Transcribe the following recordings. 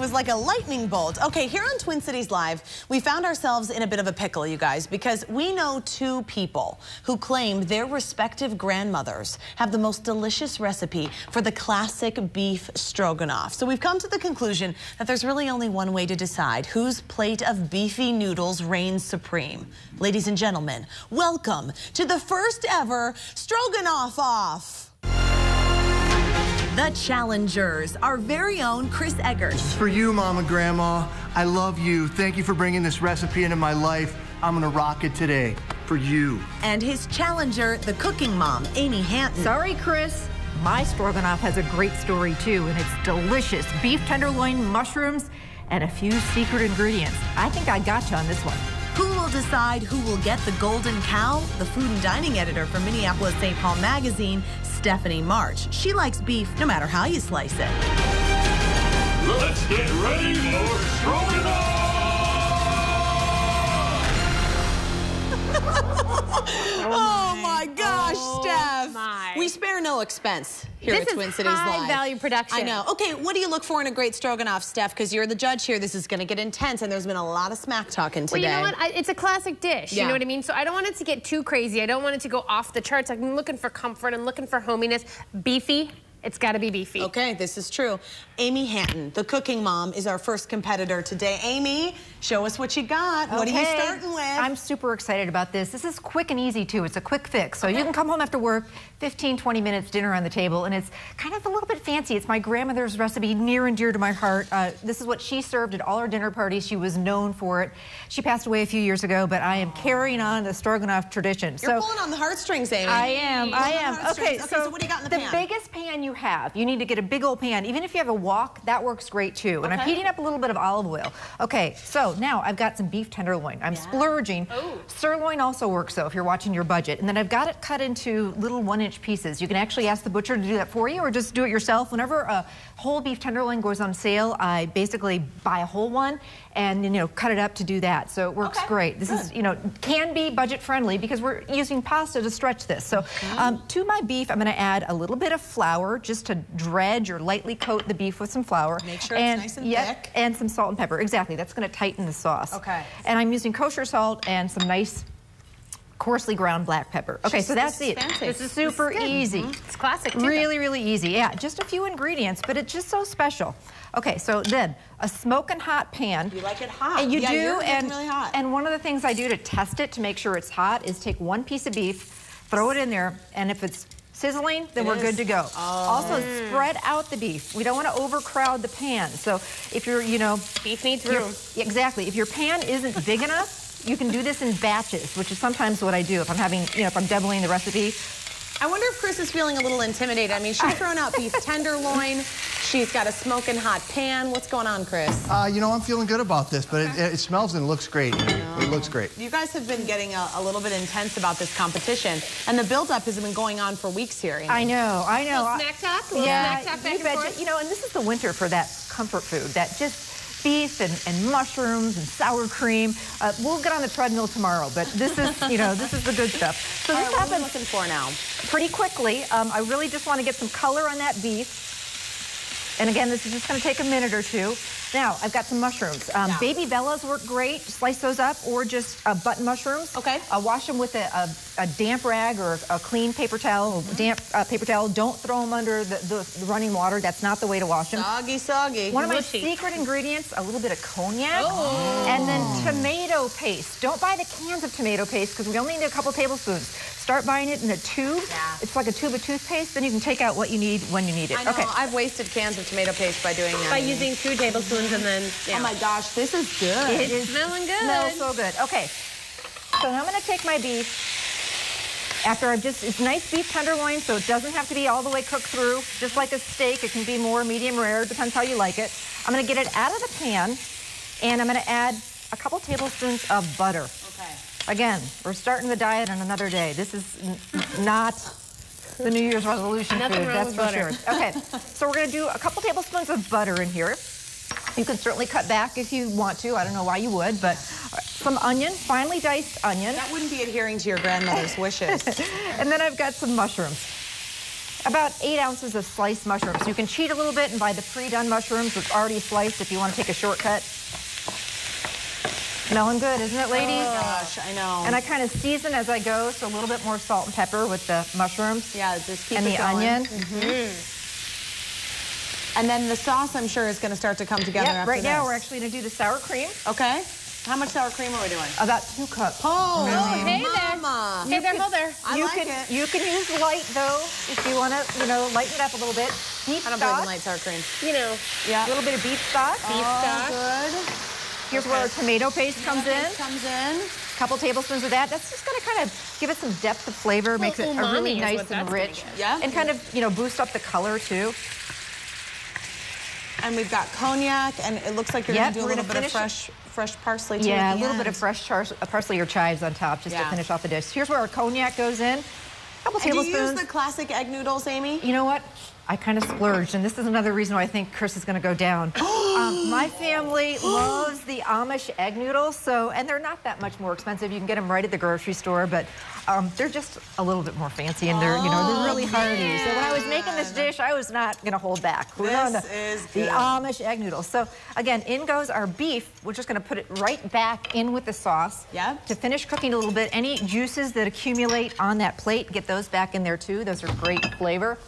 was like a lightning bolt. Okay, here on Twin Cities Live, we found ourselves in a bit of a pickle, you guys, because we know two people who claim their respective grandmothers have the most delicious recipe for the classic beef stroganoff. So we've come to the conclusion that there's really only one way to decide whose plate of beefy noodles reigns supreme. Ladies and gentlemen, welcome to the first ever Stroganoff Off. The challengers, our very own Chris Egert. This is for you, Mama, Grandma. I love you. Thank you for bringing this recipe into my life. I'm gonna rock it today for you. And his challenger, the Cooking Mom Amy Hanten. Sorry, Chris. My stroganoff has a great story too, and it's delicious. Beef tenderloin, mushrooms, and a few secret ingredients. I think I got you on this one. Who will decide who will get the golden cow? The food and dining editor for Minneapolis St. Paul magazine, Stephanie March. She likes beef no matter how you slice it. Let's get ready for Stroganoff! Oh my gosh, Steph. My. We spare no expense here at Twin Cities Live. This is high value production. I know. Okay, what do you look for in a great stroganoff, Steph? Because you're the judge here. This is going to get intense, and there's been a lot of smack talking today. Well, you know what? It's a classic dish. Yeah. You know what I mean? So I don't want it to get too crazy. I don't want it to go off the charts. I'm looking for comfort. I'm looking for hominess. Beefy. It's got to be beefy. Okay, this is true. Amy Hanten, the Cooking Mom, is our first competitor today. Amy, show us what you got. What are you starting with? I'm super excited about this. This is quick and easy, too. It's a quick fix. So you can come home after work, 15, 20 minutes, dinner on the table, and it's kind of a little bit fancy. It's my grandmother's recipe, near and dear to my heart. This is what she served at all her dinner parties. She was known for it. She passed away a few years ago, but I am carrying on the stroganoff tradition. You're pulling on the heartstrings, Amy. I am. Okay, so what do you got in the pan? The biggest pan you have, you need to get a big old pan. Even if you have a wok, that works great too. And I'm heating up a little bit of olive oil. Okay, so now I've got some beef tenderloin. I'm splurging. Ooh. Sirloin also works though if you're watching your budget. And then I've got it cut into little 1-inch pieces. You can actually ask the butcher to do that for you or just do it yourself. Whenever a whole beef tenderloin goes on sale, I basically buy a whole one and cut it up to do that. So it works great. This is, can be budget friendly because we're using pasta to stretch this. So to my beef, I'm going to add a little bit of flour just to dredge or lightly coat the beef with some flour. Make sure it's nice and thick. And some salt and pepper. Exactly. That's going to tighten the sauce. Okay. And I'm using kosher salt and some nice coarsely ground black pepper. Okay, so that's it. This is super easy. It's classic too. Really, really easy. Yeah, just a few ingredients, but it's just so special. Okay, so then a smoking hot pan. You like it hot. And you do, you're and really hot. And one of the things I do to test it to make sure it's hot is take one piece of beef, throw it in there, and if it's sizzling, then we're good to go. Also, spread out the beef. We don't want to overcrowd the pan. So if you're, beef needs room. Exactly. If your pan isn't big enough, you can do this in batches, which is sometimes what I do if I'm having, if I'm doubling the recipe. I wonder if Chris is feeling a little intimidated. I mean, she's throwing out beef tenderloin. She's got a smoking hot pan. What's going on, Chris? I'm feeling good about this, but it smells and it looks great. It looks great. You guys have been getting a little bit intense about this competition, and the build-up has been going on for weeks here. I know. Snack talk? Yeah, snack talk back and forth? and this is the winter for that comfort food, that just beef and mushrooms and sour cream. We'll get on the treadmill tomorrow, but this is, this is the good stuff. So this happens what are we looking for now? Pretty quickly. I really just want to get some color on that beef. And again, this is just going to take a minute or two. Now, I've got some mushrooms. Baby bellas work great. Slice those up, or just button mushrooms. Okay. Wash them with a damp rag or a clean paper towel, damp paper towel. Don't throw them under the running water. That's not the way to wash them. Soggy. One of my secret ingredients, a little bit of cognac. And then tomato paste. Don't buy the cans of tomato paste because we only need a couple tablespoons. Start buying it in a tube. It's like a tube of toothpaste. Then you can take out what you need when you need it. I know. I've wasted cans of tomato paste by doing that. By using 2 tablespoons and then, Oh my gosh, this is good. It is smelling good. Smells so good. Okay, so now I'm going to take my beef. After it's nice beef tenderloin, so it doesn't have to be all the way cooked through. Just like a steak, it can be more medium rare. Depends how you like it. I'm going to get it out of the pan, and I'm going to add a couple tablespoons of butter. Okay. Again, we're starting the diet on another day. This is not the New Year's resolution food, that's for sure. Okay, so we're going to do a couple tablespoons of butter in here. You can certainly cut back if you want to. I don't know why you would, but some onion, finely diced onion. That wouldn't be adhering to your grandmother's wishes. And then I've got some mushrooms. About 8 ounces of sliced mushrooms. You can cheat a little bit and buy the pre-done mushrooms that's already sliced if you want to take a shortcut. Smelling good, isn't it, ladies? Oh, gosh, I know. And I kind of season as I go, so a little bit more salt and pepper with the mushrooms. Yeah, just keep and it the going. onion. And then the sauce, I'm sure, is going to start to come together after right now this. we're actually going to do the sour cream. Okay. How much sour cream are we doing? About 2 cups. Oh, hey mama. there. Hey there, hold there. I like it. You can use light, though, if you want to, lighten it up a little bit. Beef I don't stock. believe in light sour cream. You know, Yeah. A little bit of beef stock. beef stock. Good. Here's where our tomato paste comes in. Comes in. A couple tablespoons of that. That's just going to kind of give it some depth of flavor, makes it umami really is nice what and that's rich. gonna get. Yeah. And kind of, boost up the color, too. And we've got cognac, and it looks like you're going to do a we're little gonna bit of fresh parsley, too. Yeah, at a the little bit end. of fresh parsley or chives on top just to Yeah. finish off the dish. Here's where our cognac goes in. A couple And do tablespoons. you use the classic egg noodles, Amy? You know what? I kind of splurged, and this is another reason why I think Chris is going to go down. My family loves the Amish egg noodles, and they're not that much more expensive. You can get them right at the grocery store, but they're just a little bit more fancy, and they're really hearty. So when I was making this dish, I was not going to hold back. We're on the Amish egg noodles. So again, in goes our beef. We're just going to put it right back in with the sauce. Yep. To finish cooking a little bit. Any juices that accumulate on that plate, get those back in there too. Those are great flavor.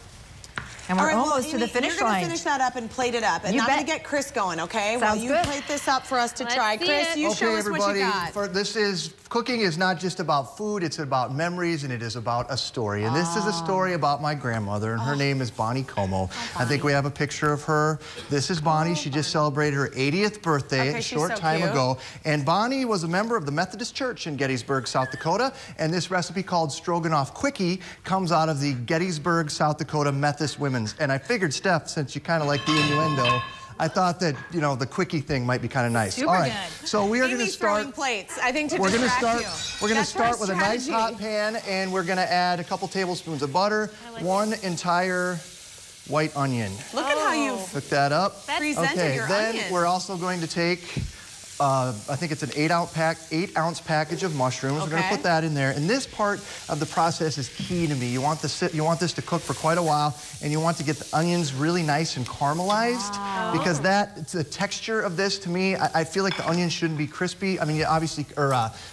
And we're almost to the finish you're line. You're going to finish that up and plate it up. And You I'm going to bet. get Chris going, okay? Sounds While you good. plate this up for us to Let's try. see Chris, it. you show us everybody, what you got. Cooking is not just about food, it's about memories, and it is about a story. And this is a story about my grandmother, and her name is Bonnie Como. I think we have a picture of her. This is Bonnie. She just celebrated her 80th birthday a short time ago. And Bonnie was a member of the Methodist Church in Gettysburg, South Dakota. And this recipe called Stroganoff Quickie comes out of the Gettysburg, South Dakota Methodist Women's. And I figured, Steph, since you kind of like the innuendo, I thought that, the quickie thing might be kind of nice. Super All right, good. so we are going to Amy's start. throwing plates, I think, to We're going to distract start. you. We're going to That's start our with a nice strategy. hot pan, and we're going to add a couple tablespoons of butter, one entire white onion. Look at how you Cook that up. presented your then onions. we're also going to take. I think it's an 8-ounce package of mushrooms. We're going to Okay. put that in there. And this part of the process is key to me. You want this to cook for quite a while, and you want to get the onions really nice and caramelized because the texture of this, to me, I feel like the onions shouldn't be crispy. I mean, obviously,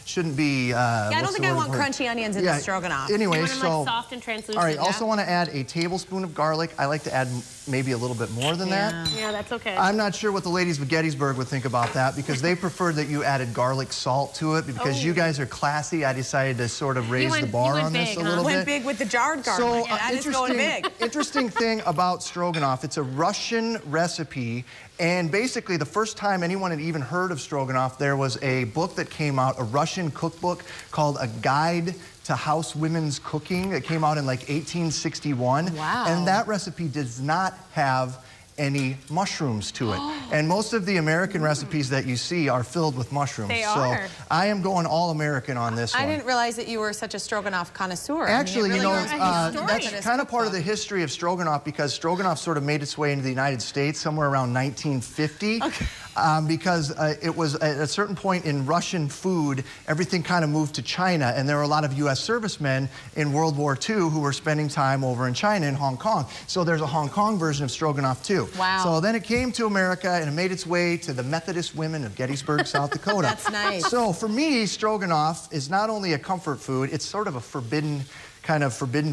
shouldn't be. Yeah, I don't think I want crunchy onions in the stroganoff. Anyway, You want them, so like, soft and translucent. all right. Also want to add a tablespoon of garlic. I like to add maybe a little bit more than that. Yeah, that's okay. I'm not sure what the ladies of Gettysburg would think about that because they preferred that you added garlic salt to it because you guys are classy. I decided to sort of raise the bar on this a little bit. Went big with the jarred garlic. So, That is going big. interesting thing about stroganoff, it's a Russian recipe, and basically the first time anyone had even heard of stroganoff, there was a book that came out, a Russian cookbook called A Guide to House Women's Cooking. It came out in like 1861. Wow. And that recipe does not have any mushrooms to it. And most of the American recipes that you see are filled with mushrooms. They are. So I am going all American on this one. I didn't realize that you were such a stroganoff connoisseur. Actually, I mean, you really know, are a that's historian. kind of part of the history of stroganoff because stroganoff sort of made its way into the United States somewhere around 1950. Okay. Because it was at a certain point in Russian food, everything kind of moved to China, and there were a lot of U.S. servicemen in World War II who were spending time over in China, in Hong Kong. So there's a Hong Kong version of stroganoff too. Wow. So then it came to America and it made its way to the Methodist women of Gettysburg, South Dakota. That's nice. So for me, stroganoff is not only a comfort food, it's sort of a forbidden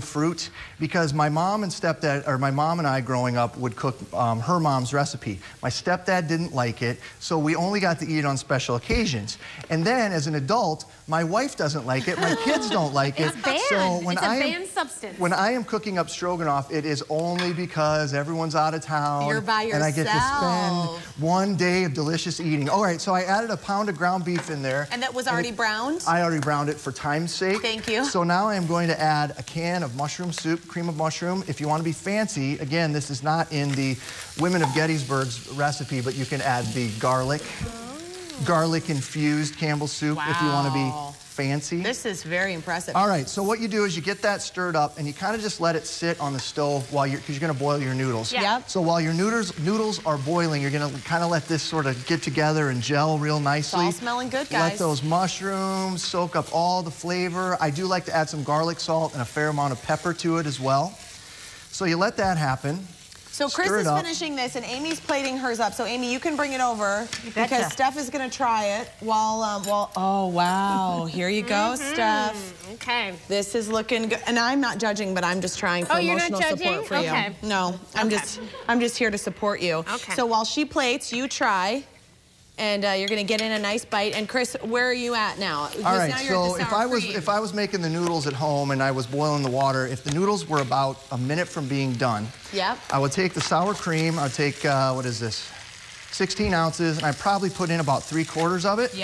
fruit because my mom and stepdad, or my mom and I growing up would cook her mom's recipe. My stepdad didn't like it, so we only got to eat it on special occasions. And then as an adult, my wife doesn't like it, my kids don't like it. It's banned. So when It's a banned substance. When I am cooking up stroganoff, it is only because everyone's out of town. You're by and I get to spend yourself. one day of delicious eating. All right, so I added a pound of ground beef in there. And that was already browned? I already browned it for time's sake. Thank you. So now I am going to add a can of mushroom soup, cream of mushroom. If you want to be fancy, again, this is not in the Women of Gettysburg's recipe, but you can add the garlic infused Campbell's soup if you want to be fancy. This is very impressive. All right, so what you do is you get that stirred up and you kind of just let it sit on the stove because you're going to boil your noodles. Yeah. Yep. So while your noodles are boiling, you're going to kind of let this sort of get together and gel real nicely. It's all smelling good, guys. Let those mushrooms soak up all the flavor. I do like to add some garlic salt and a fair amount of pepper to it as well. So you let that happen. So Chris is finishing this, and Amy's plating hers up. So Amy, you can bring it over because Steph is going to try it while. Oh wow! Here you go, Steph. Okay. This is looking good, and I'm not judging, but I'm just trying for emotional support for you. No, I'm just here to support you. Okay. So while she plates, you try. And you're going to get in a nice bite. And Chris, where are you at now? All right, so if I was making the noodles at home and I was boiling the water, if the noodles were about a minute from being done, I would take the sour cream. I'd take, what is this, 16 ounces, and I'd probably put in about 3/4 of it.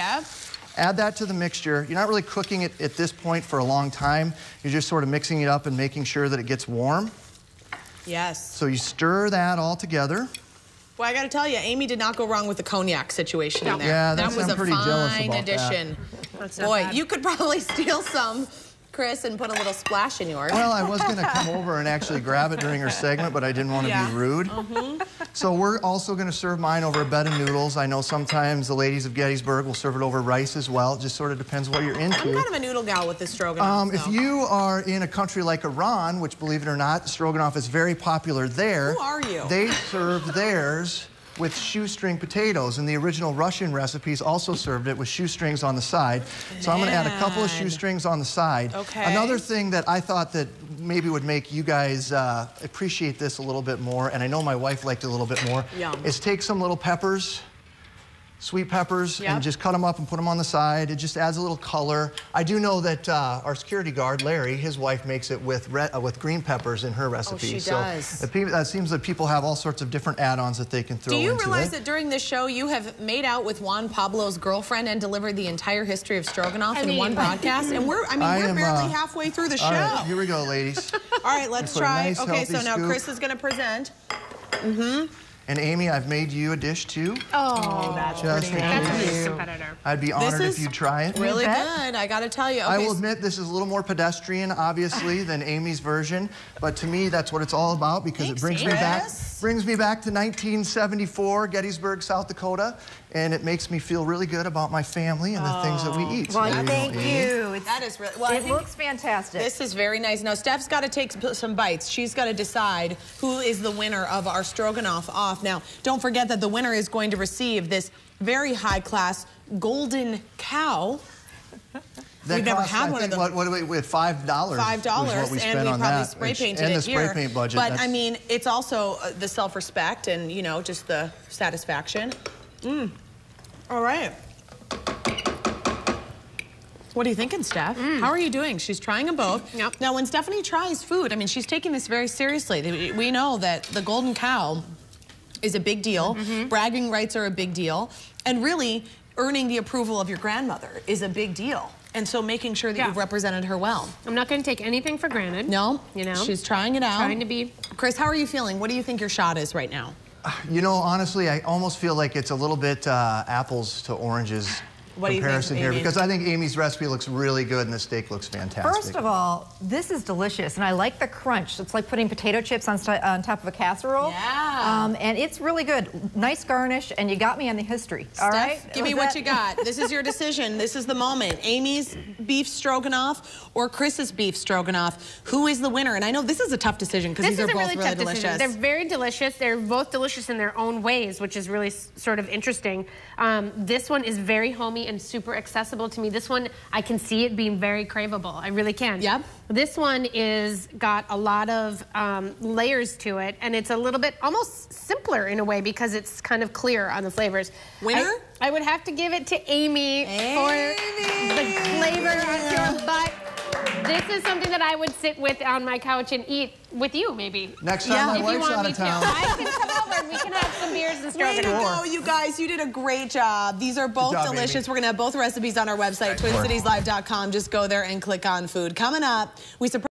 Add that to the mixture. You're not really cooking it at this point for a long time. You're just sort of mixing it up and making sure that it gets warm. Yes. So you stir that all together. Well, I got to tell you, Amy did not go wrong with the cognac situation in there. Yeah, that was I'm pretty jealous about addition. That. Boy, you could probably steal some, Chris, and put a little splash in yours. Well, I was going to come over and actually grab it during her segment, but I didn't want to be rude. So we're also going to serve mine over a bed of noodles. I know sometimes the ladies of Gettysburg will serve it over rice as well. It just sort of depends what you're into. I'm kind of a noodle gal with this stroganoff. If you are in a country like Iran, which, believe it or not, stroganoff is very popular there. Who are you? They serve theirs with shoestring potatoes, and the original Russian recipes also served it with shoestrings on the side. So I'm going to add a couple of shoestrings on the side. Another thing that I thought that maybe would make you guys appreciate this a little bit more, and I know my wife liked it a little bit more, is take some little peppers, sweet peppers, and just cut them up and put them on the side. It just adds a little color. I do know that our security guard, Larry, his wife makes it with green peppers in her recipe. Oh, she does. It seems that people have all sorts of different add-ons that they can throw into it. Do you realize that during this show you have made out with Juan Pablo's girlfriend and delivered the entire history of stroganoff in one broadcast? And we're barely halfway through the show. All right, here we go, ladies. All right, let's try. Nice, okay, so now scoop. Chris is going to present. And Amy, I've made you a dish too. Oh, that's pretty nice. That's a competitor. I'd be honored if you'd try it. Really good, I gotta tell you. Okay. I will admit this is a little more pedestrian, obviously, than Amy's version, but to me that's what it's all about because it brings me back to 1974, Gettysburg, South Dakota, and it makes me feel really good about my family and the things that we eat. Well, thank you. That is really well. It looks fantastic. This is very nice. Now Steph's got to take some bites. She's got to decide who is the winner of our stroganoff off. Now, don't forget that the winner is going to receive this very high-class golden cow. We've never had one of them. What do we with $5? $5, and we probably spray painted it here. And the spray paint budget. But I mean, it's also the self-respect and just the satisfaction. All right. What are you thinking, Steph? How are you doing? She's trying them both. Now, when Stephanie tries food, I mean, she's taking this very seriously. We know that the golden cow is a big deal. Bragging rights are a big deal. And really, earning the approval of your grandmother is a big deal. And so making sure that you've represented her well. I'm not going to take anything for granted. No, she's trying it out. Trying to be. Chris, how are you feeling? What do you think your shot is right now? You know, honestly, I almost feel like it's a little bit apples to oranges comparison here because I think Amy's recipe looks really good and the steak looks fantastic. First of all, this is delicious, and I like the crunch. It's like putting potato chips on top of a casserole. And it's really good. Nice garnish, and you got me on the history. All right? Give me what you got. This is your decision. This is the moment. Amy's beef stroganoff or Chris's beef stroganoff. Who is the winner? And I know this is a tough decision because these are both really delicious. They're very delicious. They're both delicious in their own ways, which is really sort of interesting. This one is very homey and super accessible to me. This one, I can see it being very craveable. I really can. This one got a lot of layers to it, and it's a little bit almost simpler in a way because it's kind of clear on the flavors. Winner? I would have to give it to Amy for the flavor on your butt. This is something that I would sit with on my couch and eat with you, maybe. Next time my wife's out of town. I can come over and we can have some beers and stroganoff. Way to go, you guys. You did a great job. These are both delicious. Amy. We're going to have both recipes on our website, TwinCitiesLive.com. Just go there and click on food. Coming up, we surprise